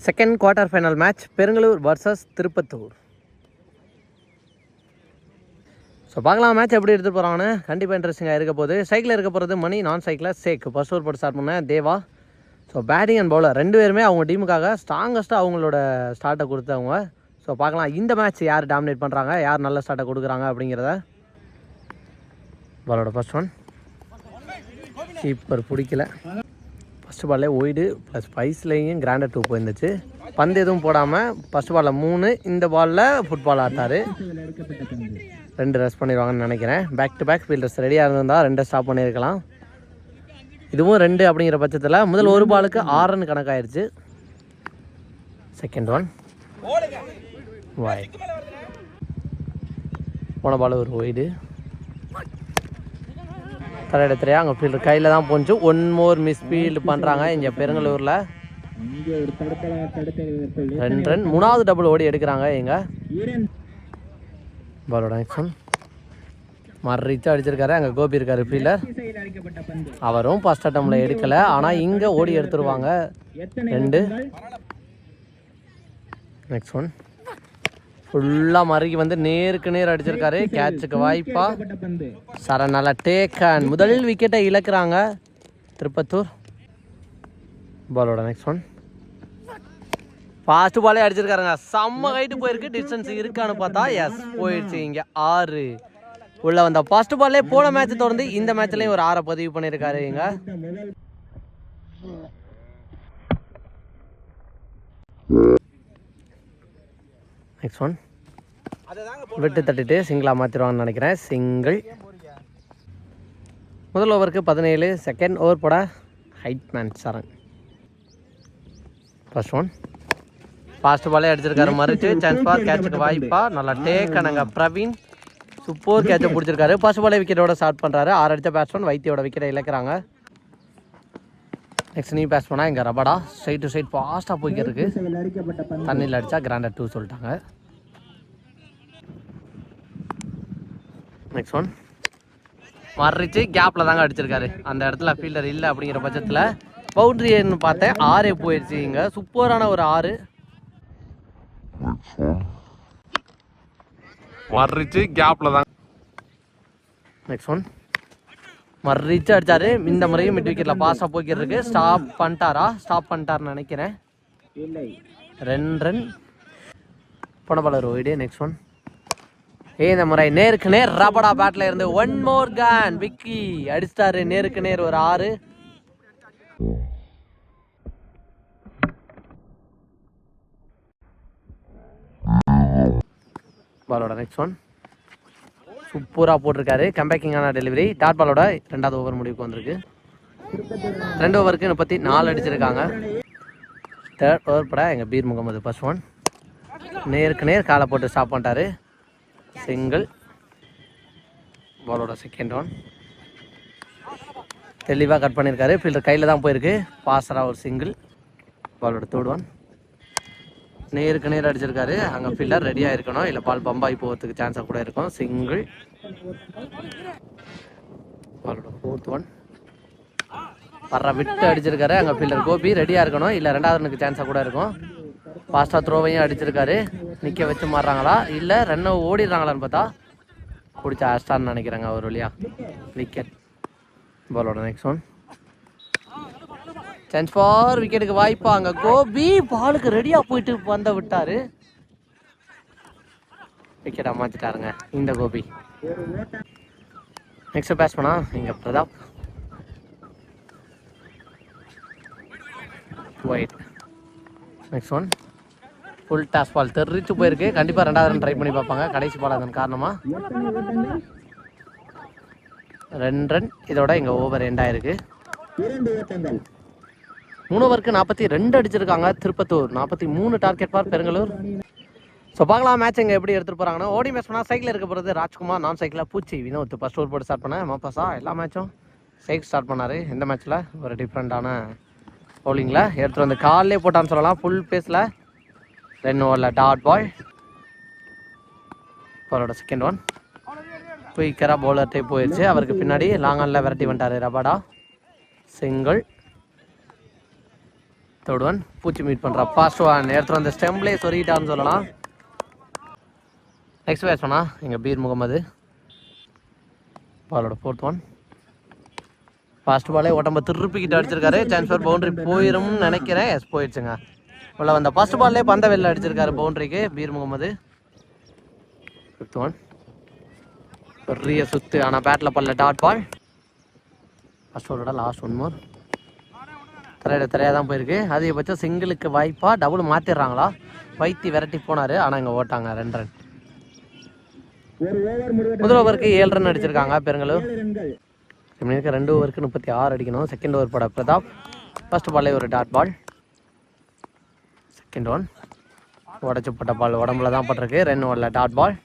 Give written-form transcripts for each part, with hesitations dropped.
Second quarter final match Perungalur versus Tirupattur. So பார்க்கலாம் match எப்படி எடுத்து போகிறாங்கன்னு. கண்டிப்பாக இன்ட்ரெஸ்டிங்காக இருக்க போகுது. சைக்கிளில் இருக்க போகிறது மணி, நான் சைக்கிளில் சேக். ஃபர்ஸ்ட் ஓவர் போட்டு ஸ்டார்ட் பண்ண தேவா. ஸோ பேட்டிங் அண்ட் பவுலர் ரெண்டு பேருமே அவங்க டீமுக்காக ஸ்ட்ராங்கஸ்ட்டாக அவங்களோட ஸ்டார்ட்டை கொடுத்தவங்க. ஸோ பார்க்கலாம் இந்த மேட்ச் யார் டாமினேட் பண்ணுறாங்க, யார் நல்ல ஸ்டார்ட்டை கொடுக்குறாங்க அப்படிங்கிறத. பாலோட ஃபர்ஸ்ட் ஒன் கீப்பர் பிடிக்கல. ஃபஸ்ட்டு பால்லே ஒய்டு ப்ளஸ் ஸ்பைஸ்லேயும் கிராண்டட் 2 போயிருந்துச்சு. பந்து எதுவும் போடாமல் ஃபஸ்ட் பாலில் 3, இந்த பாலில் ஃபுட்பால் ஆட்டார். 2 ரஸ் பண்ணிடுவாங்கன்னு நினைக்கிறேன். பேக் டு பேக் ஃபீல்டர்ஸ் ரெடியாக இருந்திருந்தால் 2 ஸ்டாப் பண்ணியிருக்கலாம். இதுவும் 2 அப்படிங்கிற பட்சத்தில் முதல் ஒரு பாலுக்கு 6 ரன் கணக்காயிருச்சு. செகண்ட் ஒன் வாய், போன பால் ஒரு ஒய்டு தரையிடத்துறையா அங்கே ஃபீல்டர் கையில் தான் போச்சு. 1 மோர் மிஸ் ஃபீல்டு பண்ணுறாங்க இங்கே பெருங்களூரில். 2 ரன், 3வது டபுள் ஓடி எடுக்கிறாங்க எங்க பாலோட. நெக்ஸ்ட் ஒன் மர்ரிச்சு அடிச்சிருக்காரு. அங்கே கோபி இருக்காரு ஃபீல்டர், அவரும் ஃபர்ஸ்ட் அட்டம்ல எடுக்கலை. ஆனால் இங்கே ஓடி எடுத்துருவாங்க 2. நெக்ஸ்ட் ஒன் ஃபுல்லாக மறுக்கி வந்து நேருக்கு நேர் அடிச்சிருக்காரு. கேட்சுக்கு வாய்ப்பா சர நல்லா டேக்கன். முதல் விக்கெட்டை இழக்கிறாங்க திருப்பத்தூர். பாலோட நெக்ஸ்ட் ஒன் ஃபாஸ்ட் பாலே அடிச்சிருக்காருங்க. செம்ம ஹைட்டு போயிருக்கு. டிஸ்டன்ஸ் இருக்கான்னு பார்த்தா எஸ் போயிடுச்சு. இங்கே 6 உள்ள வந்த ஃபர்ஸ்ட் பால்லே போன மேட்ச் தொடர்ந்து இந்த மேட்ச்லேயும் ஒரு 6 பதிவு பண்ணியிருக்காரு. இங்க நெக்ஸ்ட் ஒன் விட்டு தட்டிட்டு சிங்கிளாக மாற்றிடுவாங்கன்னு நினைக்கிறேன். சிங்கிள். முதல் ஓவருக்கு 17. செகண்ட் ஓவர் போட ஹைட் மேன் சரண். ஃபர்ஸ்ட் ஒன் ஃபாஸ்ட் பாலே அடிச்சிருக்காரு. மறுச்சு சான்ஸ் பார் கேட்சுக்கு வாய்ப்பா நல்லா டேக்கனுங்க. பிரவீன் சூப்பர் கேட்சை பிடிச்சிருக்காரு. ஃபர்ஸ்ட் பாலே விக்கெட்டோட ஸ்டார்ட் பண்ணுறாரு. 6 அடித்த பேட்ஸ்மேன் வைத்தியோட விக்கெட்டை இழக்கிறாங்க. நெக்ஸ்ட் நீ பேட்ஸ் பண்ணால் இங்கே ரபடா ஸ்ட்ரைட் டு ஸ்ட்ரைட் ஃபாஸ்ட்டாக போய்க்கிட்டு இருக்கு. தண்ணியில் அடித்தா கிராண்டட் 2 சொல்லிட்டாங்க. நெக்ஸ்ட் ஒன் மறிச்சு கேப்பில் தாங்க அடிச்சிருக்காரு. அந்த இடத்துல ஃபீல்டர் இல்லை அப்படிங்கிற பட்சத்தில் பவுண்ட்ரின்னு பார்த்தேன். 6 போயிடுச்சு. இங்கே சூப்பரான ஒரு 6 மறிச்சு கேப்பில் தான். நெக்ஸ்ட் ஒன் மறிச்சு அடிச்சாரு. இந்த முறையும் மிட் விக்கெட்டில் பாஸாக போய்க்கிட்டு இருக்கு. ஸ்டாப் பண்ணிட்டாரா? ஸ்டாப் பண்ணிட்டாருன்னு நினைக்கிறேன். 2 ரன். போன பாலர் ஒய்டு. நெக்ஸ்ட் ஒன் இந்த முறை நேருக்கு நேர் ரபடா பேட்ல இருந்து 1 மோர் கன் விக்கி அடிச்சிட்டாரு. நேருக்கு நேர் ஒரு 6. பாலோட நெக்ஸ்ட் ஒன் சூப்பராக போட்டிருக்காரு. கம்பேக்கிங்கான டெலிவரி. டாட் பாலோட 2வது ஓவர் முடிவுக்கு வந்திருக்கு. 2 ஓவருக்கு 34 அடிச்சிருக்காங்க. 3rd ஓவர் பட எங்கள் பீர் முகமது. ஃபர்ஸ்ட் ஒன் நேருக்கு நேர் காலை போட்டு ஸ்டாப் பண்ணிட்டாரு. சிங்கிள். பாலோட செகண்ட் ஒன் தெளிவாக கட் பண்ணியிருக்காரு. ஃபீல்டர் கையில் தான் போயிருக்கு. பாசராக ஒரு சிங்கிள். பாலோட 3rd ஒன் நேருக்கு நேர் அடிச்சிருக்காரு. அங்கே ஃபீல்டர் ரெடியாக இருக்கணும், இல்லை பால் பம்பாய் போகிறதுக்கு சான்ஸாக கூட இருக்கும். சிங்கிள். பாலோட 4th ஒன் வர்ற விட்டு அடிச்சிருக்காரு. அங்கே ஃபீல்டர் கோபி ரெடியாக இருக்கணும், இல்லை 2வது ரனுக்கு சான்ஸாக கூட இருக்கும். ஃபாஸ்ட்டாக த்ரோவையும் அடிச்சிருக்காரு. நிற்க வச்சு மாறுறாங்களா இல்லை ரன்னை ஓடிடுறாங்களான்னு பார்த்தா பிடிச்ச ஆஸ்டான்னு நினைக்கிறாங்க ஒரு வழியா. விக்கெட். பாலோட நெக்ஸ்ட் ஒன் சான்ஸ் ஃபார் விக்கெட்டுக்கு வாய்ப்பா. அங்கே கோபி பாலுக்கு ரெடியாக போயிட்டு வந்த விட்டாரு. விக்கெட்டாக மாற்றிட்டாருங்க இந்த கோபி. நெக்ஸ்ட் பேட்ஸ் பண்ணா இங்கே Pratap. Wide. Next one full toss ball தெரிச்சு போயிருக்கு. கண்டிப்பாக 2வது ரன் ட்ரை பண்ணி பார்ப்பாங்க. கடைசி பால் அதன் காரணமாக 2 ரன். இதோட எங்கள் ஓவர் எண்ட் ஆயிருக்கு. 3 ஓவருக்கு 42 அடிச்சிருக்காங்க Tirupattur. 43 target for Perungalur. So பார்க்கலாம் மேட்ச் இங்கே எப்படி எடுத்துகிட்டு போகிறாங்கன்னா. ஓடி மேட்ச் பண்ணால் சைக்கிள் இருக்க போகிறது ராஜ்குமார், நான் சைக்கிளில் பூச்சி வினோத். ஃபர்ஸ்ட் ஓவர் போட்டு ஸ்டார்ட் பண்ணேன். மாப்பாசா எல்லா மேட்சும் சைக்கிள் ஸ்டார்ட் பண்ணார். இந்த மேட்ச்சில் ஒரு டிஃப்ரெண்ட்டான பவுலிங்கில் எடுத்துகிட்டு வந்து காலிலே போட்டான்னு சொல்லலாம். ஃபுல் பேஸில் 2 ஓவரில் டாட் பாய். அவரோட செகண்ட் ஒன் குயிக்கராக பவுலர்ட்டே போயிடுச்சு. அவருக்கு பின்னாடி லாங் ஆனில் விரட்டி வந்துட்டார் ரபாடா. சிங்கிள். தேர்ட் ஒன் பூச்சி மீட் பண்ணுறா. ஃபாஸ்ட் ஒன் எடுத்துகிட்டு வந்த ஸ்டெம்ப்லேயே சொருகிட்டான்னு சொல்லலாம். நெக்ஸ்ட் பேட்ஸ்மேனா எங்கள் பீர் முகமது. பாலோட ஃபோர்த் ஒன். ஃபாஸ்ட் பாலே உடம்ப திருப்பிக்கிட்டு அடிச்சிருக்காரு. சான்ஸ் ஃபார் பவுண்டரி போயிரும்னு நினைக்கிறேன். எஸ் போயிடுச்சுங்க. உள்ள வந்த ஃபர்ஸ்ட் பால்லே பந்த வெளில அடிச்சிருக்காரு பவுண்டரிக்கு பீர் முகமது. ஃபிஃப்த் ஒன் பெரிய சுத்து, ஆனால் பேட்டில் பல்ல டாட் பால். ஃபர்ஸ்ட் ஓவரோட லாஸ்ட் ஒன் மோர். திரையாக தான் போயிருக்கு. அதிகபட்சம் சிங்கிளுக்கு வாய்ப்பா டபுள் மாற்றிடுறாங்களா? வைத்தி விரட்டி போனார், ஆனால் இங்கே ஓட்டாங்க 2 ரன். முதல் ஓவருக்கு 7 ரன் அடிச்சிருக்காங்க பெருங்களூர். இருக்க 2 ஓவருக்கு 36 அடிக்கணும். செகண்ட் ஓவர் போட பிரதாப். ஃபர்ஸ்ட் பாலே ஒரு டாட் பால். செகண்ட் ஒன் உடச்சி போட்ட பால் உடம்புல தான் பட்டிருக்கு. 2 ஓவரில் டாட் பால்.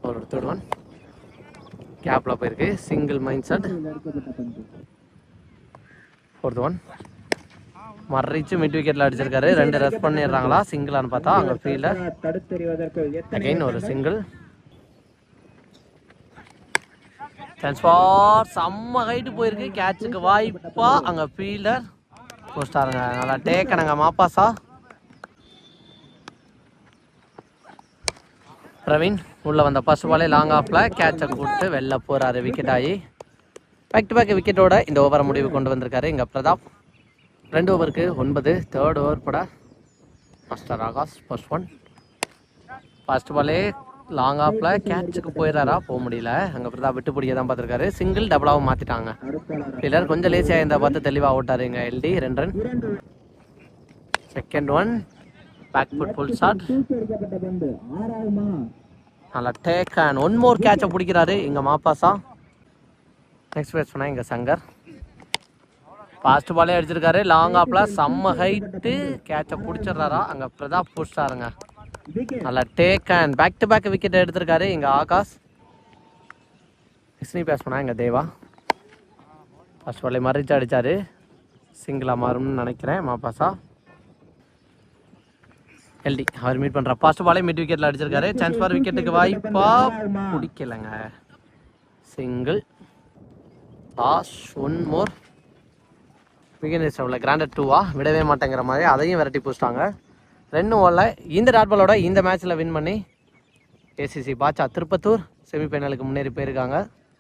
ஒரு தேர்ட் ஒன் கேப்பில் போயிருக்கு. Single mind set. Fourth one மறைச்சு மிட் விக்கெட்டில் அடிச்சிருக்காரு. 2 ரன் பண்ணிடுறாங்களா? சிங்கிளான்னு பார்த்தா அங்கே ஃபீல்டர் அகைன் ஒரு சிங்கிள். சான்ஸ் ஃபார் செம்ம ஹைட்டு போயிருக்கு. கேட்சுக்கு வாய்ப்பா அங்கே ஃபீல்டர் போஸ்டாருங்க. நல்லா டேக்கணுங்க மாப்பாசா. பிரவீன் உள்ளே வந்த ஃபர்ஸ்ட் பாலே லாங் ஆஃபில் கேட்சை கூப்பிட்டு வெளில போகிறாரு. விக்கெட் ஆகி பேக் டு பேக் விக்கெட்டோட இந்த ஓவரை முடிவு கொண்டு வந்திருக்காரு இங்கே பிரதாப். 2 ஓவருக்கு 9. தேர்ட் ஓவர் போட master Akash. First one first பாலே லாங் ஆஃபில் கேட்சுக்கு போயிடறாரா? போக முடியல. அங்கே பிரதாப் விட்டு பிடிக்க தான் பார்த்துருக்காரு. சிங்கிள் டபுளாகவும் மாற்றிட்டாங்க. ஃபீல்டர் கொஞ்சம் லேசியாக இருந்தால் பார்த்து தெளிவாக ஓட்டாரு இங்கே எல்டி. 2 run. Second one back foot full shot. நல்லா டேக் அண்ட் 1 மோர் கேட்சை பிடிக்கிறாரு இங்கே மாப்பாசா. நெக்ஸ்ட் பேட்ஸ் பண்ணால் இங்கே சங்கர். ஃபாஸ்ட் பாலே அடிச்சிருக்காரு. லாங் ஆஃபில் செம்ம ஹைட்டு கேட்சை பிடிச்சிடுறாரா? அங்கே பிரதாப் பிடிச்சிட்டாருங்க. நல்லா take and back to back wicket எடுத்திருக்காரு இங்கே ஆகாஷ். நெக்ஸ்ட் பேட்ஸ் பண்ணால் இங்கே தேவா. ஃபர்ஸ்ட் பாலே மறைச்சு அடித்தார். சிங்கிளாக மாறும்னு நினைக்கிறேன் மாப்பாசா. எல்டி அவர் மீட் பண்ணுற ஃபர்ஸ்ட் பாலே மிட் விக்கெட்டில் அடிச்சிருக்காரு. சான்ஸ் ஃபார் விக்கெட்டுக்கு வாய்ப்பா பிடிக்கலைங்க. Single. Last one more. Wicket உள்ள கிராண்டட் 2வா விடவே மாட்டேங்கிற மாதிரி அதையும் விரட்டி பூச்சிட்டாங்க. 2 ஓவரில் இந்த டாட் பாலோட இந்த மேட்ச்சில் வின் பண்ணி ஏசிசி பாட்சா திருப்பத்தூர் செமிஃபைனலுக்கு முன்னேறி போயிருக்காங்க.